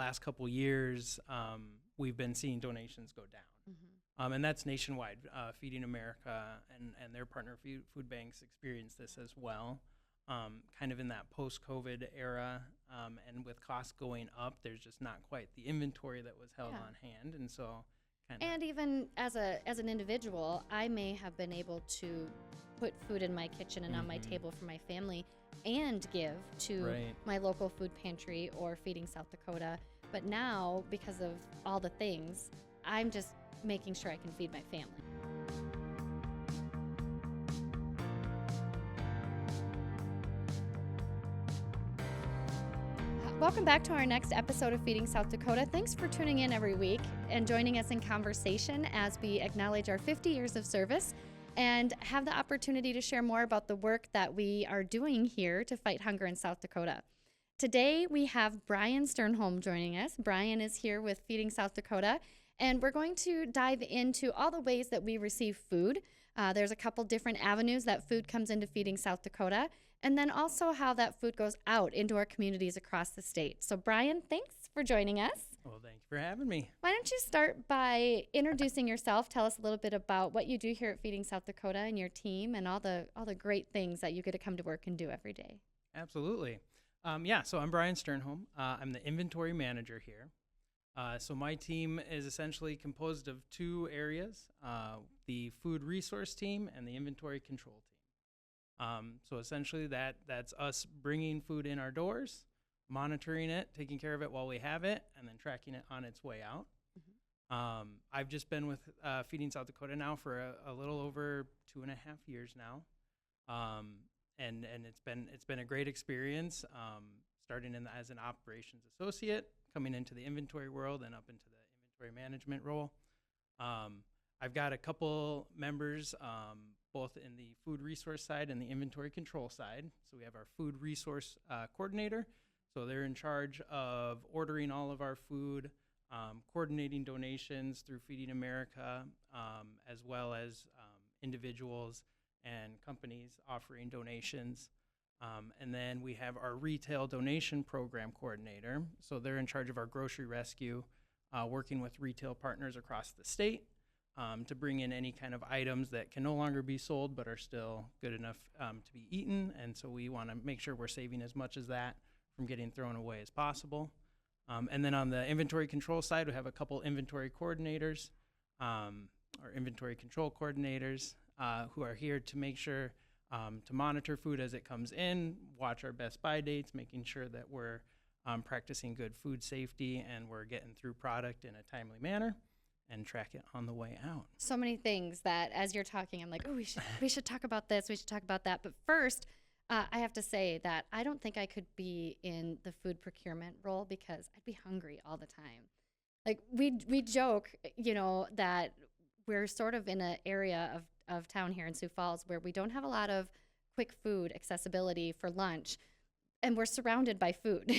last couple years, we've been seeing donations go down. And that's nationwide. Feeding America and their partner food banks experience this as well. Kind of in that post-COVID era, and with costs going up, there's just not quite the inventory that was held on hand, and so and even as an individual, I may have been able to put food in my kitchen and on my table for my family and give to my local food pantry or Feeding South Dakota. But now, because of all the things, I'm just making sure I can feed my family. Welcome back to our next episode of Feeding South Dakota. Thanks for tuning in every week and joining us in conversation as we acknowledge our 50 years of service and have the opportunity to share more about the work that we are doing here to fight hunger in South Dakota. Today we have Brian Stjernholm joining us. Brian is here with Feeding South Dakota, and we're going to dive into all the ways that we receive food. There's a couple different avenues that food comes into Feeding South Dakota, and then also how that food goes out into our communities across the state. So Brian, thanks for joining us. Well, thank you for having me. Why don't you start by introducing yourself? Tell us a little bit about what you do here at Feeding South Dakota and your team and all the great things that you get to come to work and do every day. Absolutely. So I'm Brian Stjernholm. I'm the inventory manager here. So my team is essentially composed of two areas, the food resource team and the inventory control team. So essentially that's us bringing food in our doors, monitoring it, taking care of it while we have it, and then tracking it on its way out. I've just been with Feeding South Dakota now for a little over 2.5 years now. And it's been a great experience, starting as an operations associate, coming into the inventory world and up into the inventory management role. I've got a couple members, both in the food resource side and the inventory control side. So we have our food resource coordinator. So they're in charge of ordering all of our food, coordinating donations through Feeding America, as well as individuals and companies offering donations. And then we have our retail donation program coordinator. So they're in charge of our grocery rescue, working with retail partners across the state to bring in any kind of items that can no longer be sold but are still good enough to be eaten. And so we want to make sure we're saving as much as that from getting thrown away as possible. And then on the inventory control side, we have a couple inventory coordinators, or inventory control coordinators, who are here to make sure to monitor food as it comes in, watch our best buy dates, making sure that we're practicing good food safety and we're getting through product in a timely manner and track it on the way out. So many things that as you're talking, I'm like, oh, we should talk about this, we should talk about that. But first, I have to say that I don't think I could be in the food procurement role because I'd be hungry all the time. Like we joke, that we're sort of in an area of town here in Sioux Falls where we don't have a lot of quick food accessibility for lunch, and we're surrounded by food.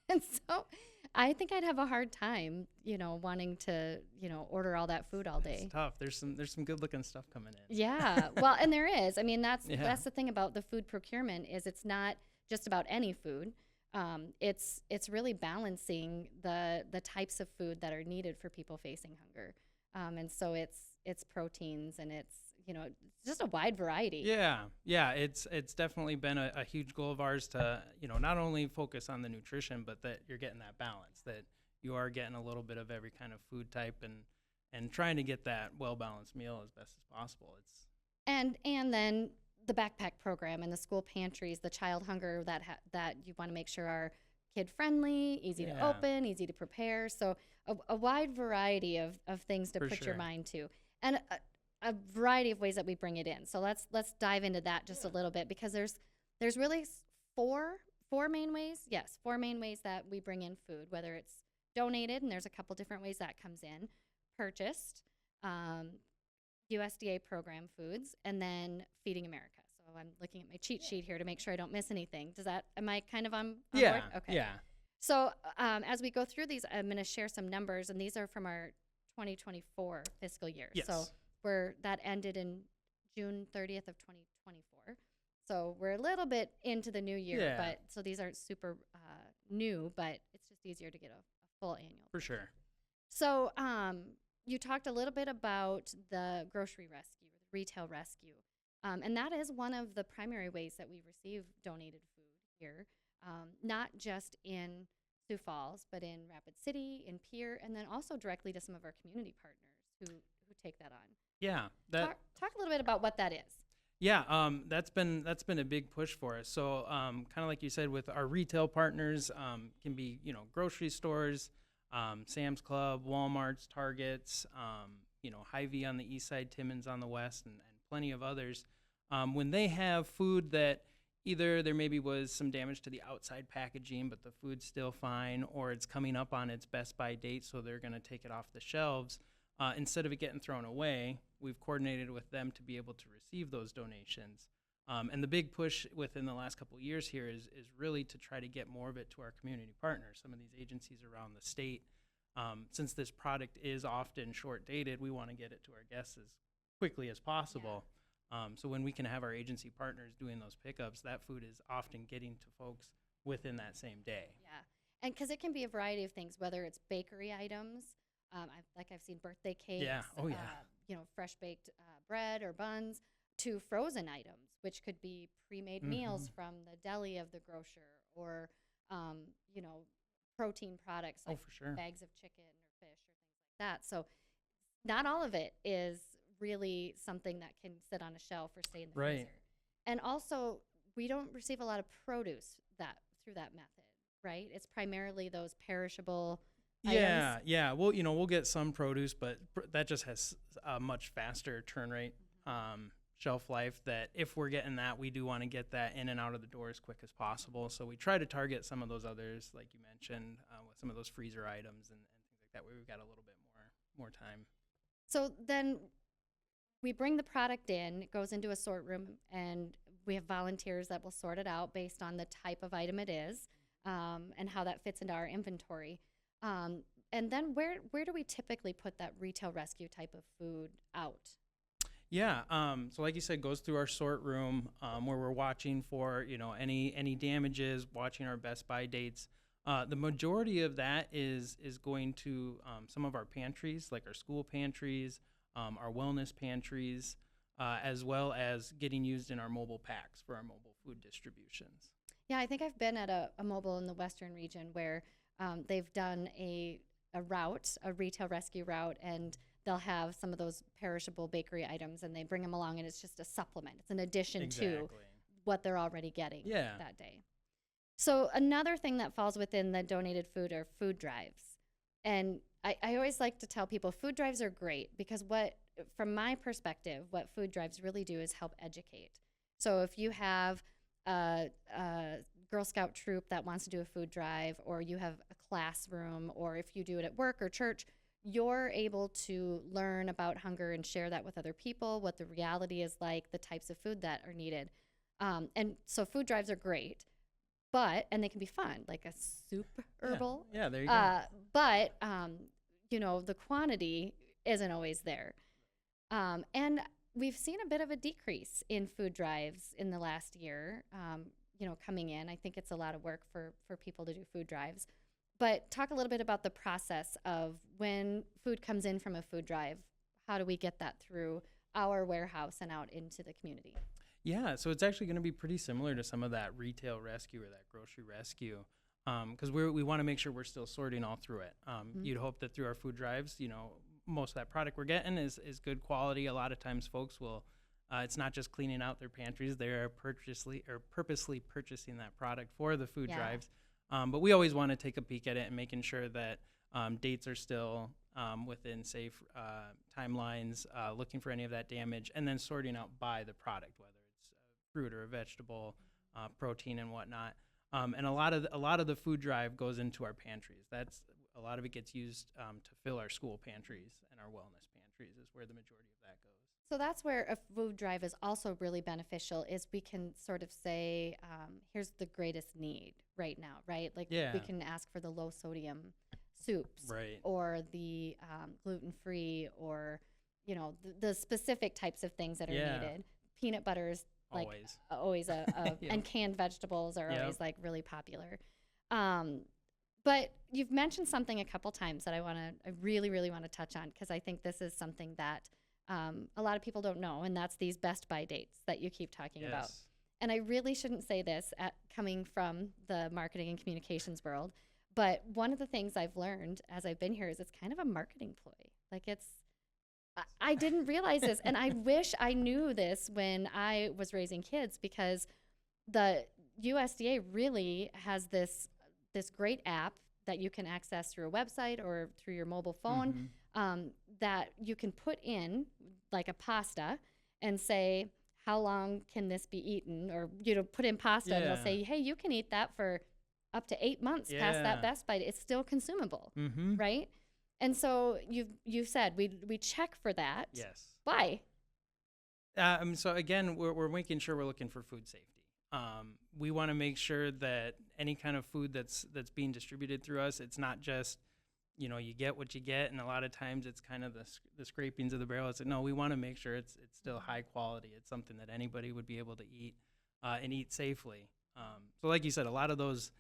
And so I think I'd have a hard time, wanting to, order all that food all day. It's tough. There's some good looking stuff coming in. Yeah. Well, and there is. I mean, that's the thing about the food procurement is it's not just about any food. It's really balancing the types of food that are needed for people facing hunger. And so it's proteins and it's just a wide variety. Yeah. It's definitely been a huge goal of ours to not only focus on the nutrition, but that you're getting that balance, that you are getting a little bit of every kind of food type and trying to get that well balanced meal as best as possible. And then the backpack program and the school pantries, the child hunger that you want to make sure are kid friendly, easy to open, easy to prepare. So a wide variety of things to put your mind to, and a variety of ways that we bring it in. So let's dive into that just a little bit, because there's really four main ways. Yes, four main ways that we bring in food, whether it's donated, and there's a couple different ways that comes in, purchased, USDA program foods, and then Feeding America. So I'm looking at my cheat sheet here to make sure I don't miss anything. Am I kind of on board? Okay. Yeah. So as we go through these, I'm going to share some numbers, and these are from our 2024 fiscal year. Yes. So that ended in June 30th of 2024. So we're a little bit into the new year, but so these aren't super new, but it's just easier to get a full annual. For sure. So you talked a little bit about the grocery rescue, the retail rescue, and that is one of the primary ways that we receive donated food here, not just in Sioux Falls, but in Rapid City, in Pierre, and then also directly to some of our community partners who take that on. Yeah, Talk a little bit about what that is. yeah, that's been a big push for us. So, kind of like you said, with our retail partners, can be grocery stores, Sam's Club, Walmart's, Targets, Hy-Vee on the east side, Timmins on the west, and plenty of others. When they have food that either there maybe was some damage to the outside packaging, but the food's still fine, or it's coming up on its best by date, so they're going to take it off the shelves. Instead of it getting thrown away, we've coordinated with them to be able to receive those donations. And the big push within the last couple of years here is really to try to get more of it to our community partners, some of these agencies around the state. Since this product is often short dated, we want to get it to our guests as quickly as possible. So when we can have our agency partners doing those pickups, that food is often getting to folks within that same day. Yeah, and because it can be a variety of things, whether it's bakery items, I've seen birthday cakes, Yeah. Oh, yeah. Fresh baked bread or buns, to frozen items, which could be pre-made meals from the deli of the grocer, or protein products like for sure. bags of chicken or fish or things like that. So not all of it is really something that can sit on a shelf or stay in the freezer. And also, we don't receive a lot of produce through that method, right? It's primarily those perishable items. Yeah. Well, we'll get some produce, but that just has a much faster turn rate, shelf life, that if we're getting that, we do want to get that in and out of the door as quick as possible. So we try to target some of those others, like you mentioned, with some of those freezer items and things like that, where we've got a little bit more time. So then we bring the product in, it goes into a sort room, and we have volunteers that will sort it out based on the type of item it is, and how that fits into our inventory. And then where do we typically put that retail rescue type of food out? Yeah, so like you said, goes through our sort room, where we're watching for any damages, watching our best by dates. The majority of that is going to some of our pantries, like our school pantries, our wellness pantries, as well as getting used in our mobile packs for our mobile food distributions. Yeah, I think I've been at a mobile in the Western region where they've done a retail rescue route, and they'll have some of those perishable bakery items, and they bring them along, and it's just a supplement. It's an addition to what they're already getting that day. So another thing that falls within the donated food are food drives. And I always like to tell people food drives are great because from my perspective, what food drives really do is help educate. So if you have a Girl Scout troop that wants to do a food drive, or you have a classroom, or if you do it at work or church, you're able to learn about hunger and share that with other people, what the reality is like, the types of food that are needed. And so food drives are great, and they can be fun, like a soup herbal. Yeah, there you go. But, the quantity isn't always there. And we've seen a bit of a decrease in food drives in the last year, coming in. I think it's a lot of work for people to do food drives. But talk a little bit about the process of when food comes in from a food drive. How do we get that through our warehouse and out into the community? Yeah, so it's actually going to be pretty similar to some of that retail rescue or that grocery rescue, because we want to make sure we're still sorting all through it. You'd hope that through our food drives, most of that product we're getting is good quality. A lot of times folks will, it's not just cleaning out their pantries, they're purposely purchasing that product for the food drives. But we always want to take a peek at it and making sure that dates are still within safe timelines, looking for any of that damage, and then sorting out by the product, whether it's fruit or a vegetable, protein and whatnot. And a lot of the food drive goes into our pantries. A lot of it gets used to fill our school pantries, and our wellness pantries is where the majority of that goes. So that's where a food drive is also really beneficial, is we can sort of say, here's the greatest need right now, right? Like we can ask for the low sodium soups, or the gluten-free, or, the specific types of things that are needed. Peanut butter is like always and canned vegetables are always like really popular. But you've mentioned something a couple times that I really, really want to touch on, because I think this is something that a lot of people don't know, and that's these Best Buy dates that you keep talking about. Yes. And I really shouldn't say this coming from the marketing and communications world, but one of the things I've learned as I've been here is it's kind of a marketing ploy. Like I didn't realize this, and I wish I knew this when I was raising kids, because the USDA really has this great app that you can access through a website or through your mobile phone, that you can put in like a pasta and say, how long can this be eaten? Or, put in pasta and it'll say, hey, you can eat that for up to 8 months past that Best Buy. It's still consumable, right? And so you've said we check for that. Yes. Why? So again, we're making sure we're looking for food safety. We want to make sure that any kind of food that's being distributed through us, it's not just, you get what you get, and a lot of times it's kind of the scrapings of the barrel. It's like, no, we want to make sure it's still high quality. It's something that anybody would be able to eat and eat safely. So like you said, a lot of those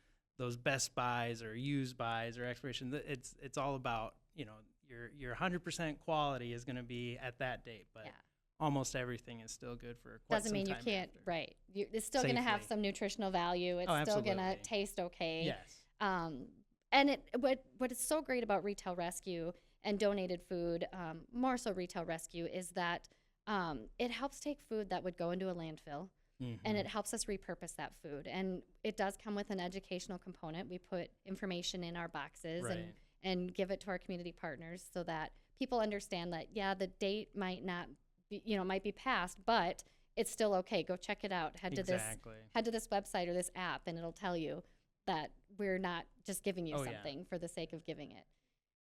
Best Buys or used buys or expirations, it's all about, your 100% quality is going to be at that date, but almost everything is still good for quite Doesn't some mean you time can't, after. right. It's still going to have Safely. some nutritional value. It's still going to Absolutely. taste okay. Yes. And what is so great about Retail Rescue and donated food, more so Retail Rescue, is that it helps take food that would go into a landfill, and it helps us repurpose that food. And it does come with an educational component. We put information in our boxes and give it to our community partners so that people understand that, the date might not be, might be passed, but it's still okay. Go check it out. Head to this website or this app, and it'll tell you that we're not just giving you something for the sake of giving it.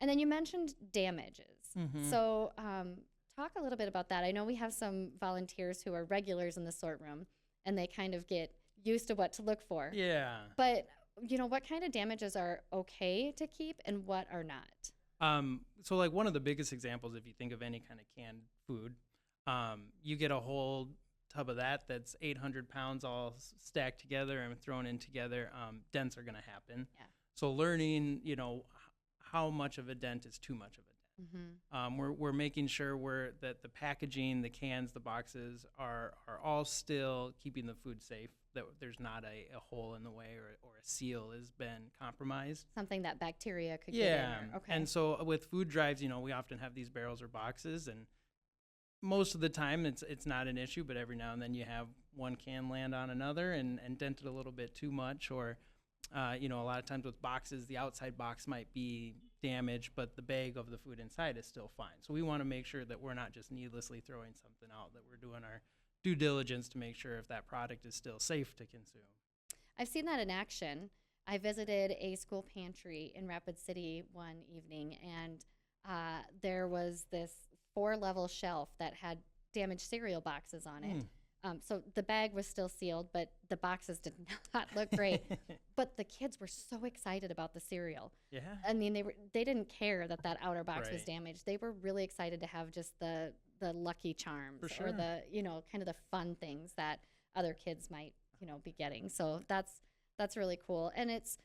And then you mentioned damages. So talk a little bit about that. I know we have some volunteers who are regulars in the sort room, and they kind of get used to what to look for. Yeah. But, what kind of damages are okay to keep and what are not? So like one of the biggest examples, if you think of any kind of canned food, you get a whole tub of that's 800 pounds all stacked together and thrown in together. Dents are going to happen. Yeah. So learning, how much of a dent is too much of a dent. We're making sure that the packaging, the cans, the boxes are all still keeping the food safe, that there's not a hole in the way or a seal has been compromised. Something that bacteria could get in. Okay. And so with food drives, we often have these barrels or boxes, and most of the time it's not an issue, but every now and then you have one can land on another and dent it a little bit too much, or a lot of times with boxes, the outside box might be damaged, but the bag of the food inside is still fine. So we want to make sure that we're not just needlessly throwing something out, that we're doing our due diligence to make sure if that product is still safe to consume. I've seen that in action. I visited a school pantry in Rapid City one evening, and there was this 4-level shelf that had damaged cereal boxes on it. So the bag was still sealed, but the boxes did not look great. But the kids were so excited about the cereal. Yeah. I mean, they didn't care that outer box was damaged. They were really excited to have just the Lucky Charms or the kind of the fun things that other kids might be getting. So that's really cool, and it's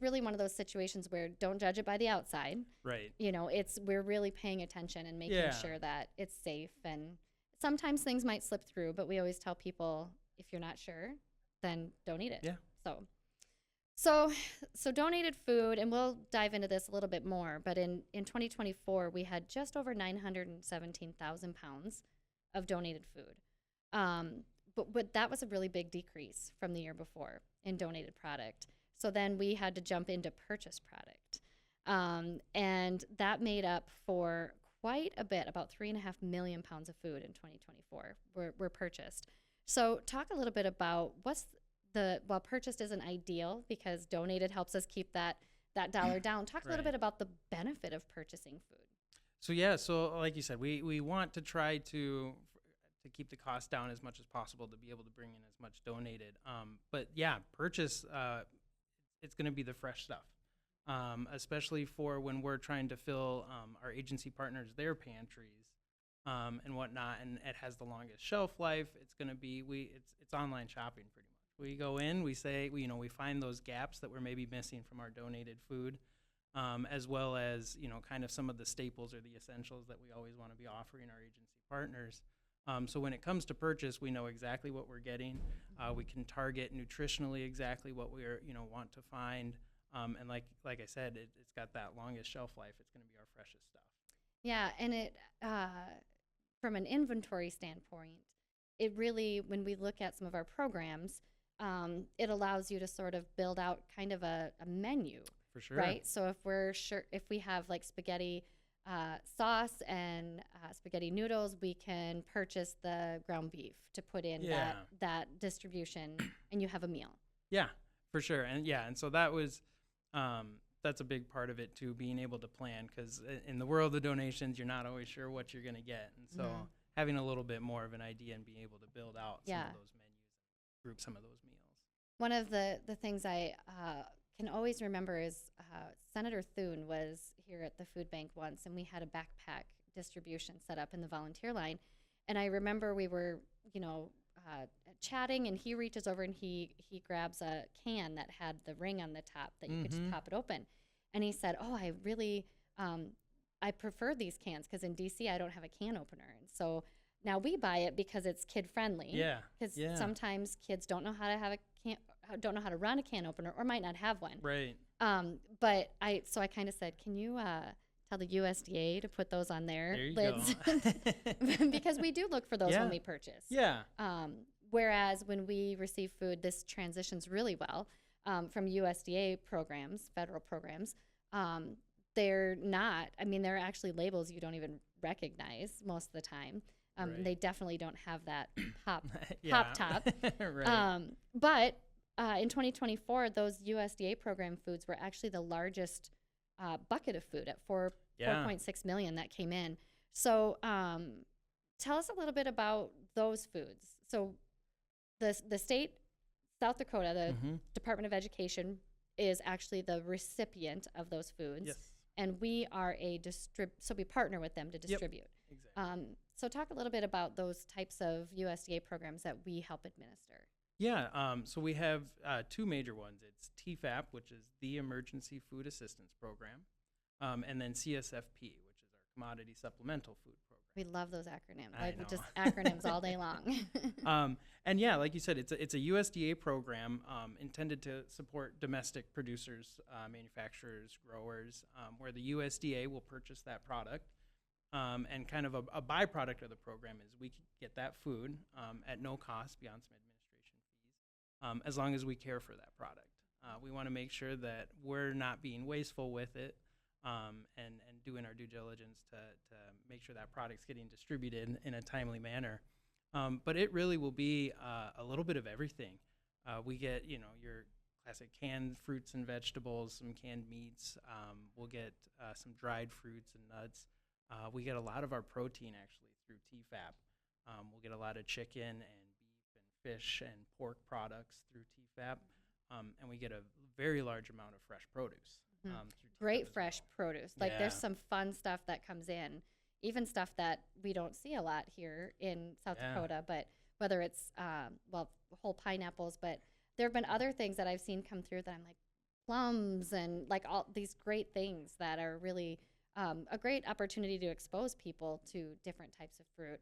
really one of those situations where don't judge it by the outside. Right. We're really paying attention and making sure that it's safe. And sometimes things might slip through, but we always tell people, if you're not sure, then don't eat it. Yeah. So donated food, and we'll dive into this a little bit more, but in 2024, we had just over 917,000 pounds of donated food. But that was a really big decrease from the year before in donated product. So then we had to jump into purchased product. And that made up for quite a bit, about 3.5 million pounds of food in 2024 were purchased. So talk a little bit about while purchased isn't ideal because donated helps us keep that dollar down. Talk a little bit about the benefit of purchasing food. So like you said, we want to try to keep the cost down as much as possible to be able to bring in as much donated. But purchase, it's going to be the fresh stuff, especially for when we're trying to fill our agency partners, their pantries and whatnot, and it has the longest shelf life. It's going to be it's online shopping pretty much. We go in, we say, we find those gaps that we're maybe missing from our donated food, as well as, kind of some of the staples or the essentials that we always want to be offering our agency partners. So when it comes to purchase, we know exactly what we're getting. We can target nutritionally exactly what we're, want to find. And like I said, it's got that longest shelf life. It's going to be our freshest stuff. Yeah, and from an inventory standpoint, it really, when we look at some of our programs, it allows you to sort of build out kind of a menu. For sure. Right? So if we have like spaghetti sauce and spaghetti noodles, we can purchase the ground beef to put in that distribution, and you have a meal. Yeah, for sure. And so that's a big part of it too, being able to plan, because in the world of donations, you're not always sure what you're going to get. And so having a little bit more of an idea and being able to build out some of those menus, group some of those meals. One of the things I can always remember is Senator Thune was here at the food bank once, and we had a backpack distribution set up in the volunteer line. And I remember we were, chatting, and he reaches over and he grabs a can that had the ring on the top that you could just pop it open. And he said, "Oh, I really, I prefer these cans because in DC I don't have a can opener." And so now we buy it because it's kid friendly. Yeah. Because sometimes kids don't know how to have don't know how to run a can opener, or might not have one. Right. But I kind of said, "Can you tell the USDA to put those on their lids?" Because we do look for those when we purchase. Yeah. Whereas when we receive food, this transitions really well from USDA programs, federal programs. They're not. I mean, they're actually labels you don't even recognize most of the time. They definitely don't have that pop top. Right. But in 2024, those USDA program foods were actually the largest bucket of food at 4.6 million that came in. So tell us a little bit about those foods. So the state, South Dakota, the Department of Education is actually the recipient of those foods. Yes. And we are so we partner with them to distribute. Yep. Exactly. So talk a little bit about those types of USDA programs that we help administer. Yeah, so we have two major ones. It's TFAP, which is the Emergency Food Assistance Program, and then CSFP, which is our Commodity Supplemental Food Program. We love those acronyms. I know. Just acronyms all day long. And yeah, like you said, it's a USDA program intended to support domestic producers, manufacturers, growers, where the USDA will purchase that product. And kind of a byproduct of the program is we can get that food at no cost beyond some administration fees, as long as we care for that product. We want to make sure that we're not being wasteful with it, and doing our due diligence to make sure that product's getting distributed in a timely manner. But it really will be a little bit of everything. We get, your classic canned fruits and vegetables, some canned meats. We'll get some dried fruits and nuts. We get a lot of our protein actually through TFAP. We'll get a lot of chicken and beef and fish and pork products through TFAP. And we get a very large amount of fresh produce. Through TFAP Great as fresh well. produce. Like there's some fun stuff that comes in, even stuff that we don't see a lot here in South Dakota, but whether it's, whole pineapples, but there have been other things that I've seen come through that I'm like plums and like all these great things that are really a great opportunity to expose people to different types of fruit,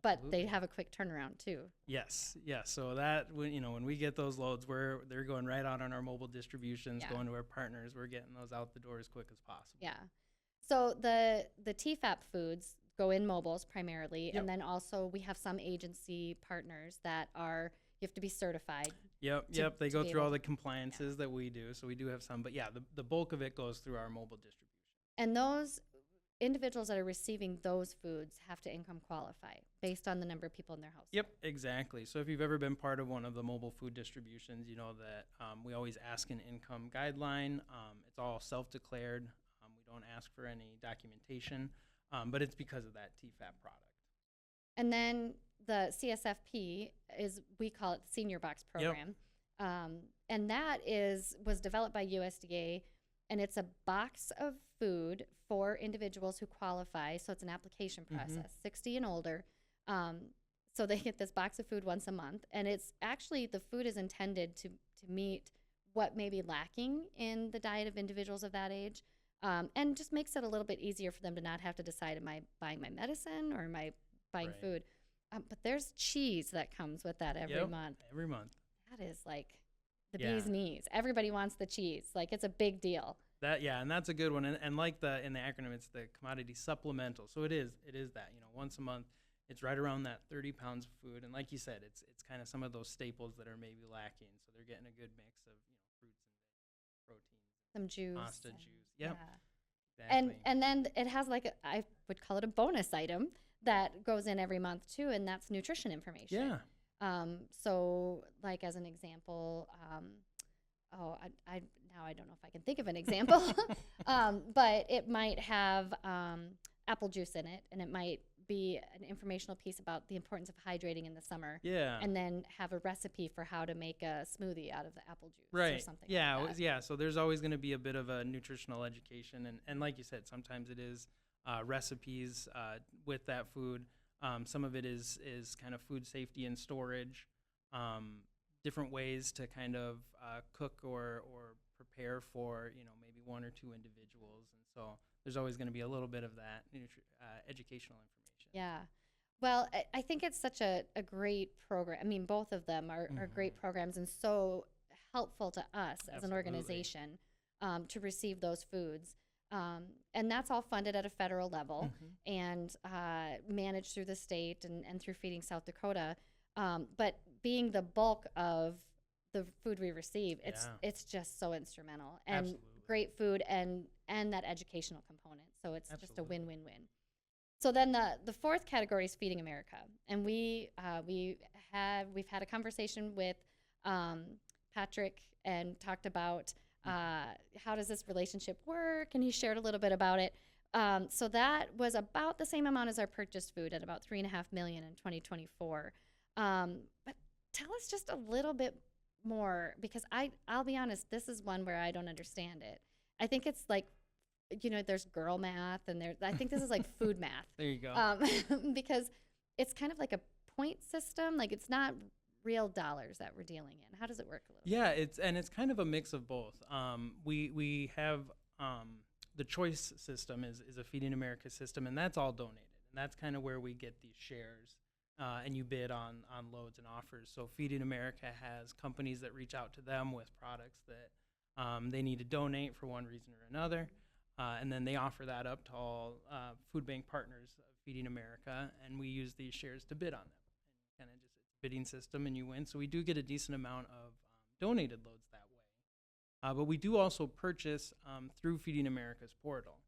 but they have a quick turnaround too. Yes. So that when we get those loads, they're going right out on our mobile distributions, going to our partners. We're getting those out the door as quick as possible. Yeah. So the TFAP foods go in mobiles primarily, and then also we have some agency partners that you have to be certified. Yep. They go through all the compliances that we do. So we do have some, but the bulk of it goes through our mobile distribution. And those individuals that are receiving those foods have to income qualify based on the number of people in their household. Yep, exactly. So if you've ever been part of one of the mobile food distributions, you know that we always ask an income guideline. It's all self-declared. We don't ask for any documentation, but it's because of that TFAP product. And then the CSFP we call it the Senior Box Program. And that was developed by USDA. And it's a box of food for individuals who qualify. So it's an application process, 60 and older. So they get this box of food once a month, and it's actually, the food is intended to meet what may be lacking in the diet of individuals of that age, and just makes it a little bit easier for them to not have to decide, am I buying my medicine or am I buying Right. food? But there's cheese that comes with that every Yep, month. every month. That is like the Yeah. bee's knees. Everybody wants the cheese. Like, it's a big deal. And that's a good one. And like in the acronym, it's the commodity supplemental. So it is that, once a month, it's right around that 30 pounds of food. And like you said, it's kind of some of those staples that are maybe lacking. So they're getting a good mix of, fruits and proteins, Some juice. pasta and- juice. Yep. Yeah. Exactly. And then it has like I would call it a bonus item that goes in every month too, and that's nutrition information. Yeah. So like, as an example, I don't know if I can think of an example, but it might have apple juice in it, and it might be an informational piece about the importance of hydrating in the summer. Yeah. And then have a recipe for how to make a smoothie out of the apple juice or Right. something Yeah. like that. Yeah. So there's always going to be a bit of a nutritional education. And like you said, sometimes it is recipes with that food. Some of it is kind of food safety and storage, different ways to kind of cook or prepare for, maybe one or two individuals. And so there's always going to be a little bit of that educational information. Yeah. Well, I think it's such a great program. I mean, both of them are great programs and so helpful to us as an Absolutely. organization to receive those foods. And that's all funded at a federal level and managed through the state and through Feeding South Dakota. But being the bulk of the food we receive, it's just so instrumental and Absolutely. great food and that educational component. So it's just a Absolutely. win-win-win. So then the fourth category is Feeding America, and we've had a conversation with Patrick and talked about how does this relationship work, and he shared a little bit about it. So that was about the same amount as our purchased food at about $3.5 million in 2024. But tell us just a little bit more, because I'll be honest, this is one where I don't understand it. I think it's like, there's girl math, and I think this is like food math. There you go. Because it's kind of like a point system. Like, it's not real dollars that we're dealing in. How does it work a little bit? Yeah, it's kind of a mix of both. We have the choice system is a Feeding America system, and that's all donated, and that's kind of where we get these shares, and you bid on loads and offers. So Feeding America has companies that reach out to them with products that they need to donate for one reason or another, and then they offer that up to all food bank partners of Feeding America, and we use these shares to bid on them. And kind of just, it's a bidding system, and you win. So we do get a decent amount of donated loads that way. But we do also purchase through Feeding America's portal.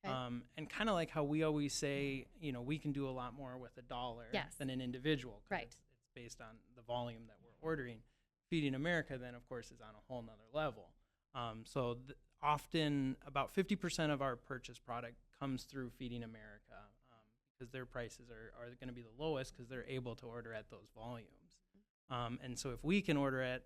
Okay. And kind of like how we always say, we can do a lot more with $1 Yes. than an individual. 'Cause Right. It's based on the volume that we're ordering. Feeding America then, of course, is on a whole nother level. So often about 50% of our purchase product comes through Feeding America because their prices are going to be the lowest because they're able to order at those volumes. And so if we can order at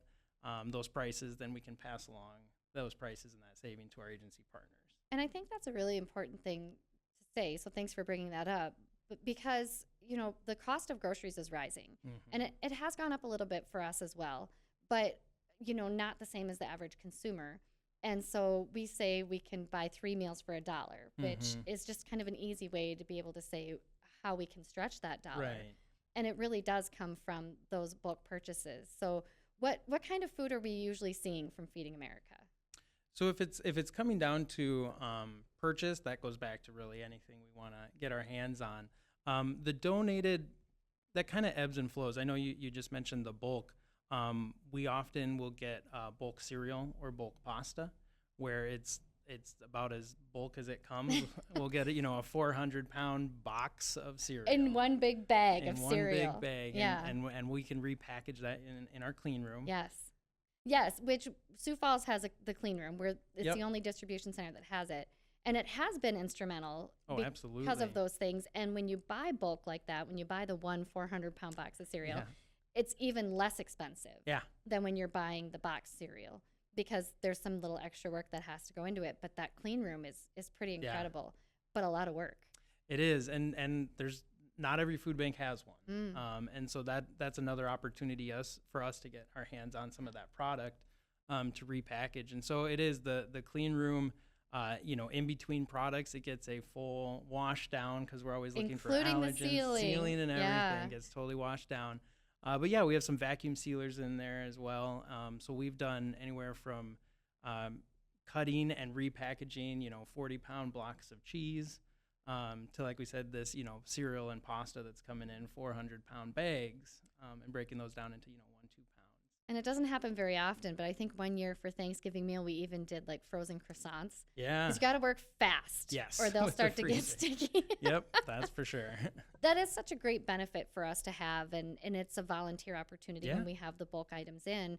those prices, then we can pass along those prices and that saving to our agency partners. And I think that's a really important thing to say. So thanks for bringing that up. But because, the cost of groceries is rising. And it has gone up a little bit for us as well. But, not the same as the average consumer. And so we say we can buy 3 meals for $1, which is just kind of an easy way to be able to say how we can stretch that dollar. Right. And it really does come from those bulk purchases. So what kind of food are we usually seeing from Feeding America? So if it's coming down to purchase, that goes back to really anything we want to get our hands on. The donated, that kind of ebbs and flows. I know you just mentioned the bulk. We often will get bulk cereal or bulk pasta, where it's about as bulk as it comes. We'll get a 400-pound box of cereal In one big bag in of one cereal. big bag, Yeah. and we can repackage that in our clean room. Yes, which Sioux Falls has the clean room, where it's Yep. the only distribution center that has it. And it has been instrumental Absolutely. because of those things. And when you buy bulk like that, when you buy the 400-pound box of cereal, Yeah. it's even less expensive Yeah. than when you're buying the box cereal, because there's some little extra work that has to go into it. But that clean room is pretty incredible, but a lot of work. It is, and there's not every food bank has one. And so that's another opportunity for us to get our hands on some of that product to repackage. And so it is the clean room. In between products, it gets a full wash down because we're always looking Including for the allergens, ceiling and everything Yeah. gets totally washed down. But yeah, we have some vacuum sealers in there as well. So we've done anywhere from cutting and repackaging, 40-pound blocks of cheese to, like we said, this, cereal and pasta that's coming in 400-pound bags and breaking those down into, 1-2 pounds. And it doesn't happen very often, but I think one year for Thanksgiving meal, we even did like frozen croissants. Yeah. Because you got to work fast. Yes. Or they'll with start the to get freezing. sticky. Yep, that's for sure. That is such a great benefit for us to have, and it's a volunteer opportunity Yeah. when we have the bulk items in.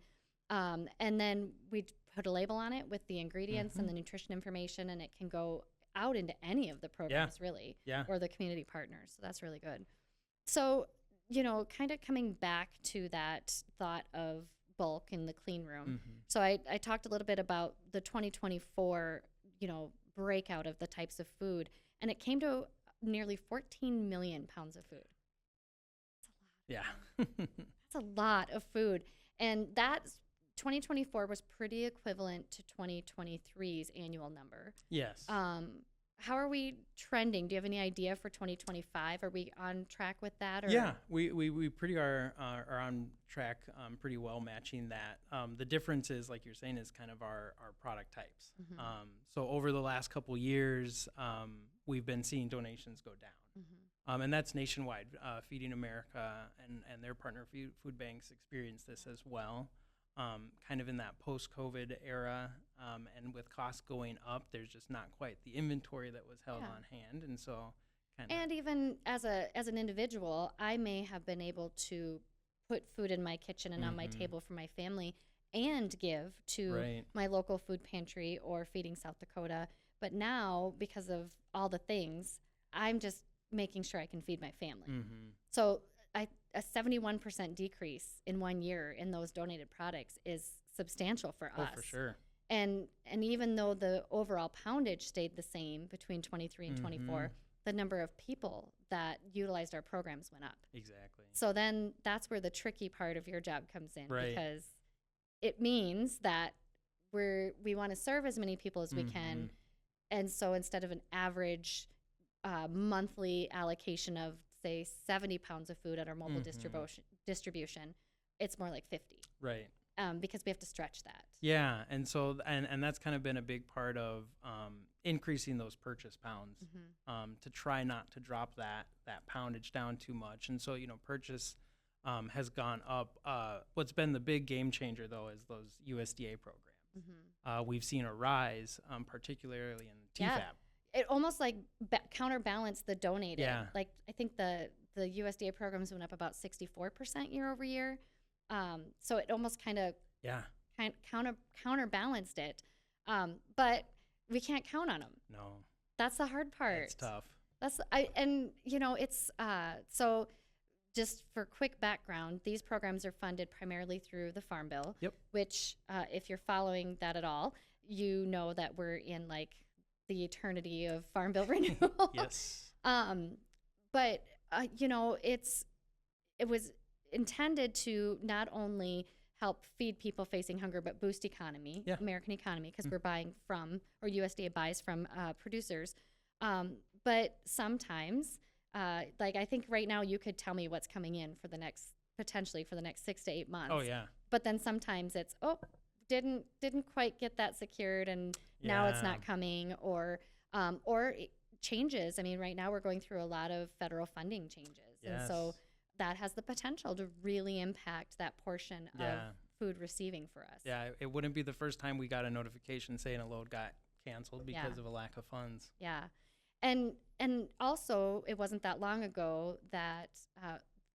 And then we put a label on it with the ingredients and the nutrition information, and it can go out into any of the programs, really, Yeah. or the community partners. So that's really good. So, kind of coming back to that thought of bulk in the clean room. So I talked a little bit about the 2024, breakout of the types of food, and it came to nearly 14 million pounds of food. Yeah. That's a lot of food. And that's 2024 was pretty equivalent to 2023's annual number. Yes. How are we trending? Do you have any idea for 2025? Are we on track with that? Or? Yeah, we pretty are on track, pretty well matching that. The difference is, like you're saying, is kind of our product types. So over the last couple years, we've been seeing donations go down. And that's nationwide. Feeding America and their partner food banks experience this as well. Kind of in that post-COVID era, and with costs going up, there's just not quite the inventory that was held on hand, and so kind of. And even as an individual, I may have been able to put food in my kitchen and on my table for my family, and give to my local food pantry or Feeding South Dakota. But now, because of all the things, I'm just making sure I can feed my family. So a 71% decrease in 1 year in those donated products is substantial for us. Oh, for sure. And even though the overall poundage stayed the same between 23 and 24, the number of people that utilized our programs went up. Exactly. So then that's where the tricky part of your job comes in, Right. because it means that we want to serve as many people as we can. And so instead of an average monthly allocation of, say, 70 pounds of food at our mobile distribution, it's more like 50. Right. Because we have to stretch that. Yeah, and so and that's kind of been a big part of increasing those purchase pounds to try not to drop that poundage down too much. And so purchase has gone up. What's been the big game changer though is those USDA programs. We've seen a rise, particularly in TFAP. It almost like counterbalanced the donated. Yeah. Like I think the USDA programs went up about 64% year over year. So it almost kind of counterbalanced it. But we can't count on them. No. That's the hard part. It's tough. It's so just for quick background, these programs are funded primarily through the Farm Bill. Yep. Which, if you're following that at all, you know that we're in like the eternity of Farm Bill renewal. Yes. But it was intended to not only help feed people facing hunger, but boost American economy, because we're buying from, or USDA buys from producers. But sometimes, like I think right now you could tell me what's coming in potentially for the next 6 to 8 months. Oh yeah. But then sometimes it's, didn't quite get that secured, and now it's not coming, or it changes. I mean, right now we're going through a lot of federal funding changes, and so that has the potential to really impact that portion of food receiving for us. Yeah, it wouldn't be the first time we got a notification saying a load got canceled because of a lack of funds. Yeah, and also it wasn't that long ago that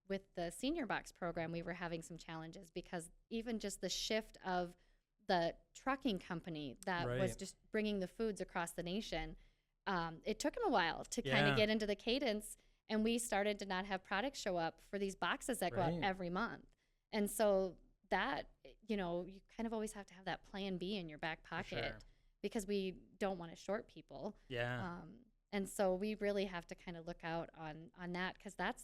with the Senior Box program we were having some challenges, because even just the shift of the trucking company that was just bringing the foods across the nation, it took them a while to kind of get into the cadence, and we started to not have products show up for these boxes that go out every month. And so that, you kind of always have to have that plan B in your back pocket, because we don't want to short people. Yeah. And so we really have to kind of look out on that, because that's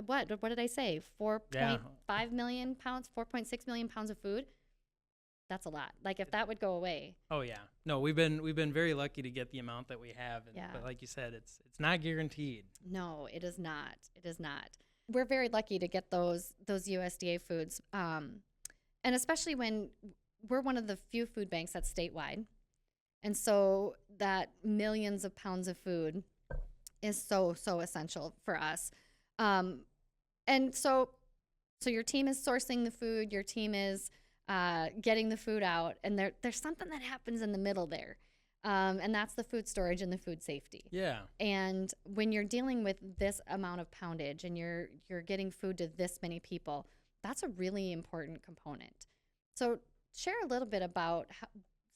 what did I say? 4.5 million pounds, 4.6 million pounds of food. That's a lot. Like, if that would go away. Oh yeah. No, we've been very lucky to get the amount that we have. And, Yeah. But like you said, it's not guaranteed. No, it is not. It is not. We're very lucky to get those USDA foods, and especially when we're one of the few food banks that's statewide, and so that millions of pounds of food is so essential for us. And so your team is sourcing the food, your team is getting the food out, and there's something that happens in the middle there, and that's the food storage and the food safety. Yeah. And when you're dealing with this amount of poundage and you're getting food to this many people, that's a really important component. So share a little bit about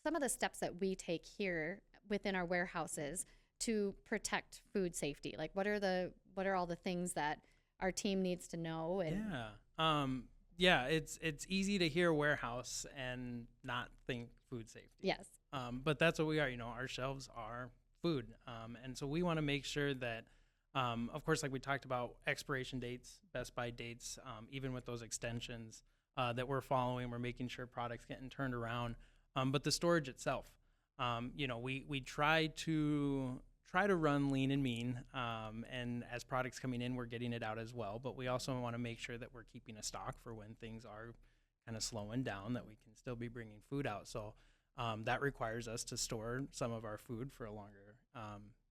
some of the steps that we take here within our warehouses to protect food safety. Like, what are all the things that our team needs to know? And yeah, it's easy to hear warehouse and not think food safety. Yes. But that's what we are. Our shelves are food, and so we want to make sure that, of course, like we talked about, expiration dates, best by dates, even with those extensions that we're following, we're making sure products getting turned around. But the storage itself, we try to run lean and mean, and as products coming in, we're getting it out as well. But we also want to make sure that we're keeping a stock for when things are kind of slowing down, that we can still be bringing food out. So that requires us to store some of our food for a longer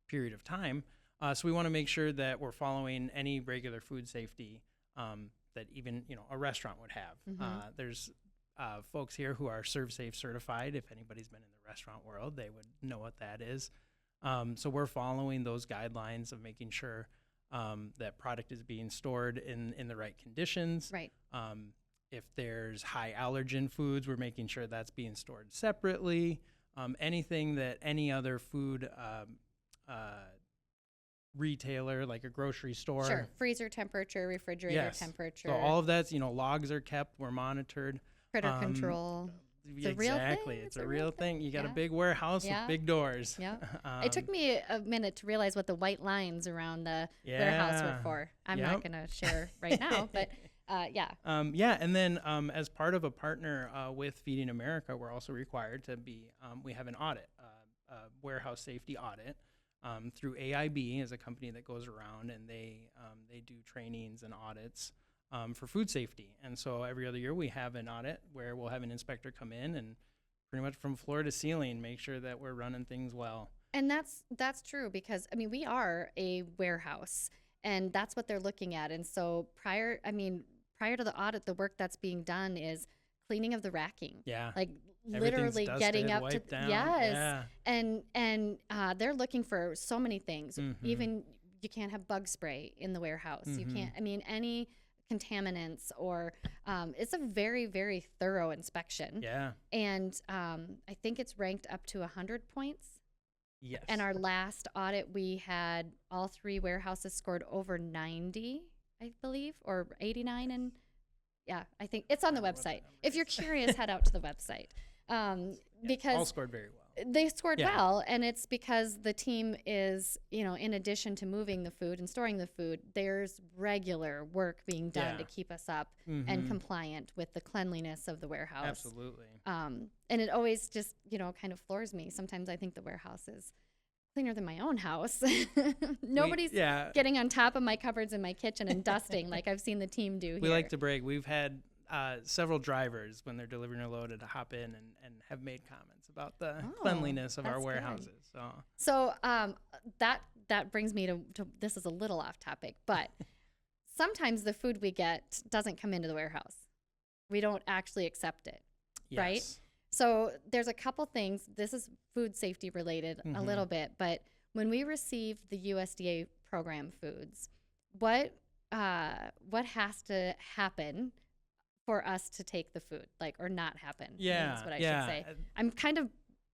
period of time. So we want to make sure that we're following any regular food safety that even a restaurant would have. Mm-hmm. There's folks here who are ServSafe certified. If anybody's been in the restaurant world, they would know what that is. So we're following those guidelines of making sure that product is being stored in the right conditions. Right. If there's high allergen foods, we're making sure that's being stored separately. Anything that any other food retailer, like a grocery store. Sure. Freezer temperature, refrigerator temperature. So all of that's, logs are kept, we're monitored. Critter control. It's a real thing. It's a real thing. You got a big warehouse with big doors. Yeah. It took me a minute to realize what the white lines around the warehouse were for. I'm not going to share right now, but yeah. And then as part of a partner with Feeding America, we're also required to be, we have an audit, a warehouse safety audit through AIB, is a company that goes around and they do trainings and audits for food safety. And so every other year we have an audit where we'll have an inspector come in and pretty much from floor to ceiling make sure that we're running things well. And that's true, because we are a warehouse, and that's what they're looking at. And so prior to the audit, the work that's being done is cleaning of the racking. Yeah. Like literally getting up to down. Yes. Yeah. And they're looking for so many things. Mm-hmm. Even you can't have bug spray in the warehouse. Mm-hmm. You can't any contaminants, or it's a very, very thorough inspection. Yeah. And I think it's ranked up to 100 points. Yes. And our last audit, we had all three warehouses scored over 90, I believe, or 89. And yeah, I think it's on the website. If you're curious, head out to the website. Because all scored very well. They scored well, and it's because the team is, in addition to moving the food and storing the food, there's regular work being done to keep us up and compliant with the cleanliness of the warehouse. Absolutely. And it always just, kind of floors me. Sometimes I think the warehouse is cleaner than my own house. Nobody's getting on top of my cupboards in my kitchen and dusting like I've seen the team do here. We like to brag. We've had several drivers, when they're delivering a load, to hop in and have made comments about the cleanliness of our warehouses. Good. So that brings me to this is a little off topic, but sometimes the food we get doesn't come into the warehouse. We don't actually accept it, right? So there's a couple things. This is food safety related a little bit, but when we receive the USDA program foods, what has to happen for us to take the food, or not happen? That's what I should say. I'm kind of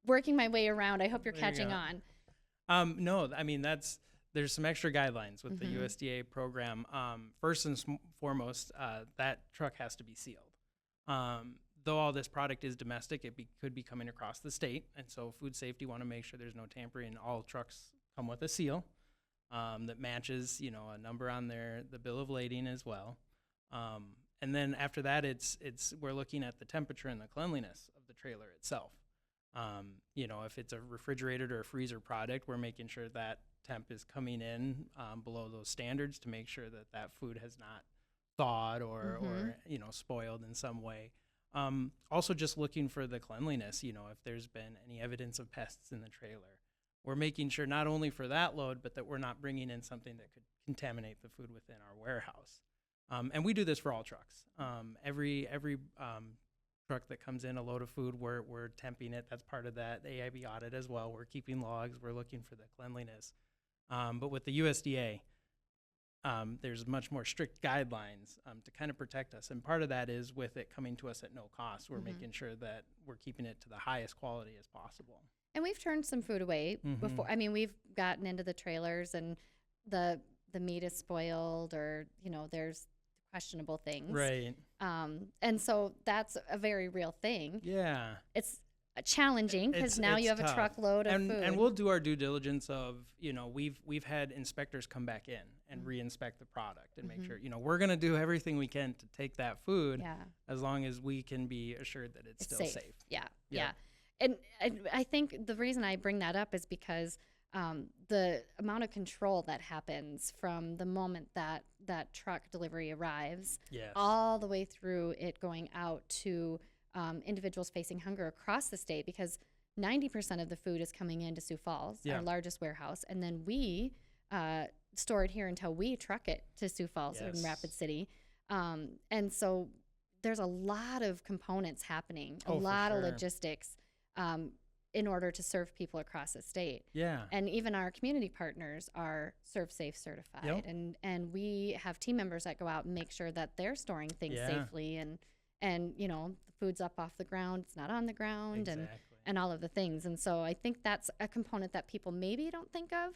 working my way around. I hope you're catching on. No, there's some extra guidelines with the USDA program. First and foremost, that truck has to be sealed. Though all this product is domestic, it could be coming across the state, and so food safety want to make sure there's no tampering. All trucks come with a seal that matches, a number on the bill of lading as well. And then after that, we're looking at the temperature and the cleanliness of the trailer itself. If it's a refrigerated or a freezer product, we're making sure that temp is coming in below those standards to make sure that food has not thawed or spoiled in some way. Also just looking for the cleanliness, if there's been any evidence of pests in the trailer. We're making sure not only for that load, but that we're not bringing in something that could contaminate the food within our warehouse. And we do this for all trucks. Every truck that comes in, a load of food, we're temping it. That's part of that AIB audit as well. We're keeping logs. We're looking for the cleanliness. But with the USDA, there's much more strict guidelines to kind of protect us. And part of that is with it coming to us at no cost. We're making sure that we're keeping it to the highest quality as possible. And we've turned some food away before. I mean, we've gotten into the trailers and the meat is spoiled, or there's questionable things. Right. And so that's a very real thing. Yeah. It's challenging because now you have tough. A truckload of food. And we'll do our due diligence of, we've had inspectors come back in and re-inspect the product and make sure, we're going to do everything we can to take that food as long as we can be assured that it's still safe. Yeah. And I think the reason I bring that up is because the amount of control that happens from the moment that truck delivery arrives all the way through it going out to individuals facing hunger across the state, because 90% of the food is coming into Sioux Falls, our largest warehouse, and then we store it here until we truck it to Sioux Falls in Rapid City. And so there's a lot of components happening, a lot of logistics in order to serve people across the state. Yeah. And even our community partners are Serve Safe certified. And we have team members that go out and make sure that they're storing things safely, and the food's up off the ground, it's not on the ground, and all of the things. And so I think that's a component that people maybe don't think of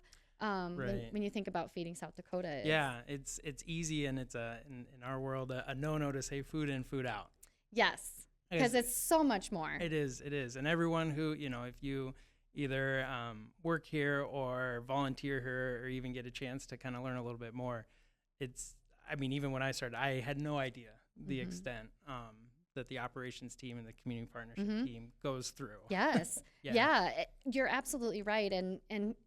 when you think about Feeding South Dakota. It's easy, and it's in our world a no-no to say food in, food out. Yes. Because it's so much more. It is. And everyone who, if you either work here or volunteer here or even get a chance to kind of learn a little bit more, even when I started, I had no idea the extent that the operations team and the community partnership team goes through. Yes. You're absolutely right. And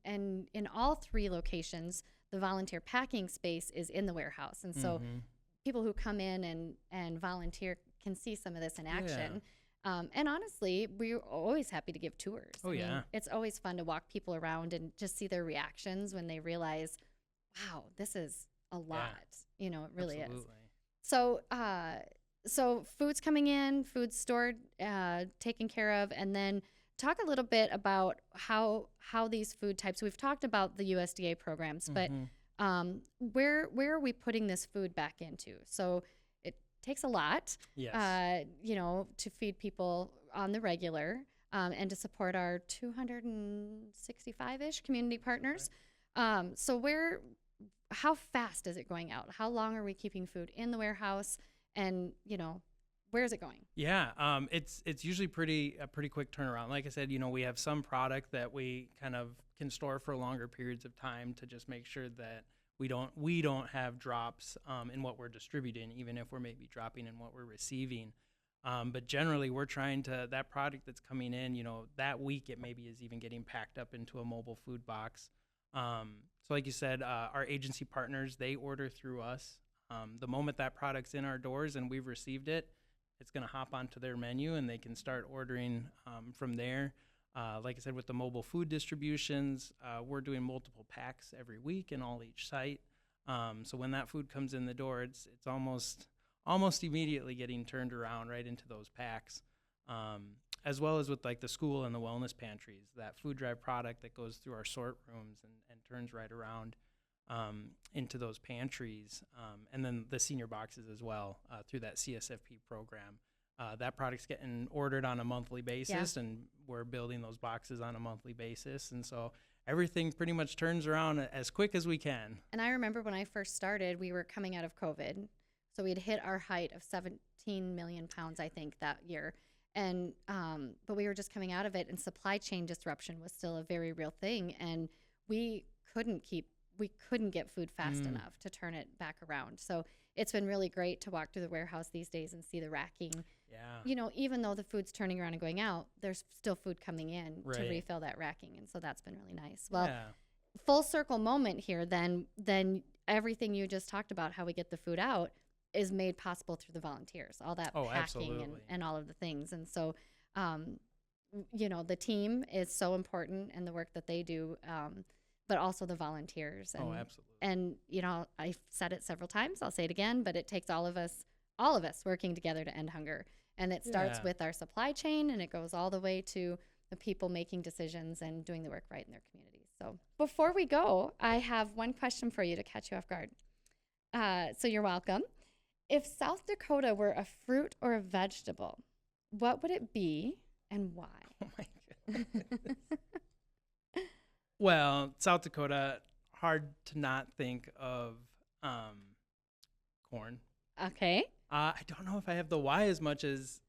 in all three locations, the volunteer packing space is in the warehouse. And so people who come in and volunteer can see some of this in action. And honestly, we're always happy to give tours. It's always fun to walk people around and just see their reactions when they realize, wow, this is a lot. It really is. So food's coming in, food's stored, taken care of, and then talk a little bit about how these food types, we've talked about the USDA programs, but where are we putting this food back into? So it takes a lot, to feed people on the regular, and to support our 265-ish community partners. So how fast is it going out? How long are we keeping food in the warehouse? And, where is it going? It's usually a pretty quick turnaround. Like I said, we have some product that we kind of can store for longer periods of time to just make sure that we don't have drops in what we're distributing, even if we're maybe dropping in what we're receiving. But generally, we're trying to, that product that's coming in, that week it maybe is even getting packed up into a mobile food box. So like you said, our agency partners, they order through us. The moment that product's in our doors and we've received it, it's going to hop onto their menu and they can start ordering from there. Like I said, with the mobile food distributions, we're doing multiple packs every week in each site. So when that food comes in the door, it's almost immediately getting turned around right into those packs. As well as with like the school and the wellness pantries, that food drive product that goes through our sort rooms and turns right around into those pantries, and then the senior boxes as well through that CSFP program. That product's getting ordered on a monthly basis, and we're building those boxes on a monthly basis. And so everything pretty much turns around as quick as we can. And I remember when I first started, we were coming out of COVID. So we had hit our height of 17 million pounds, I think, that year. And but we were just coming out of it, and supply chain disruption was still a very real thing. And we couldn't get food fast enough to turn it back around. So it's been really great to walk through the warehouse these days and see the racking. Yeah. You know, even though the food's turning around and going out, there's still food coming in to Right. refill that racking. And so that's been really nice. Well, Yeah. full circle moment here, then everything you just talked about, how we get the food out, is made possible through the volunteers, all that Oh, packing absolutely. and all of the things. And so, you know, the team is so important and the work that they do, but also the volunteers. And, Oh, absolutely. And, you know, I've said it several times, I'll say it again, but it takes all of us working together to end hunger. And it starts Yeah. with our supply chain, and it goes all the way to the people making decisions and doing the work right in their communities. So before we go, I have one question for you to catch you off guard. So you're welcome. If South Dakota were a fruit or a vegetable, what would it be and why? Oh my goodness. Well, South Dakota, hard to not think of corn. Okay. I don't know if I have the why as much as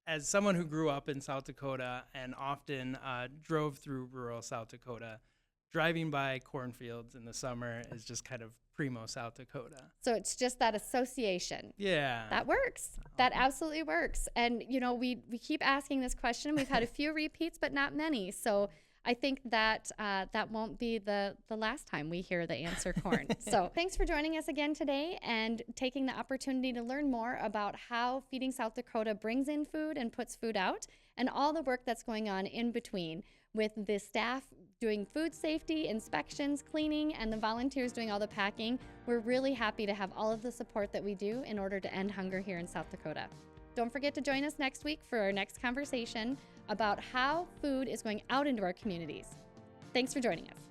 as someone who grew up in South Dakota and often drove through rural South Dakota, driving by cornfields in the summer is just kind of primo South Dakota. So it's just that association. Yeah. That works. That absolutely works. And, you know, we keep asking this question. We've had a few repeats, but not many. So I think that that won't be the last time we hear the answer corn. So thanks for joining us again today and taking the opportunity to learn more about how Feeding South Dakota brings in food and puts food out, and all the work that's going on in between with the staff doing food safety, inspections, cleaning, and the volunteers doing all the packing. We're really happy to have all of the support that we do in order to end hunger here in South Dakota. Don't forget to join us next week for our next conversation about how food is going out into our communities. Thanks for joining us.